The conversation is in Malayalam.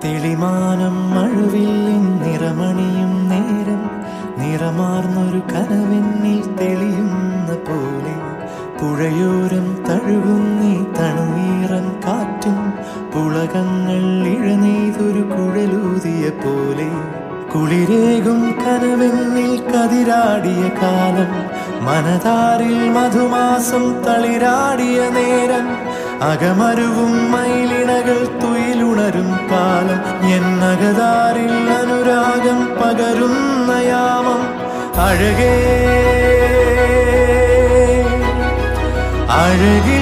തെളിമാനം മഴവില്ലിൻ നിറമണിയും നേരം നിറമാർന്നൊരു കനവെന്നിൽ തെളിയുന്ന പോലെ പുഴയോരം തഴുകുന്നീ തണുനീറൻ കാറ്റും പുളകങ്ങൾ ഇഴനെയ്തൊരു കുഴലൂതിയ പോലെ കുളിരേകും കനവെന്നിൽ കതിരാടിയ കാലം മനതാരിൽ മധുമാസം തളിരാടിയ നേരം അകമരുവും മയിലിണകൾ തുയിലുണരും കാലം എന്നകതാരിൽ അനുരാഗം പകരുന്ന യാമം അഴകേ അഴകേ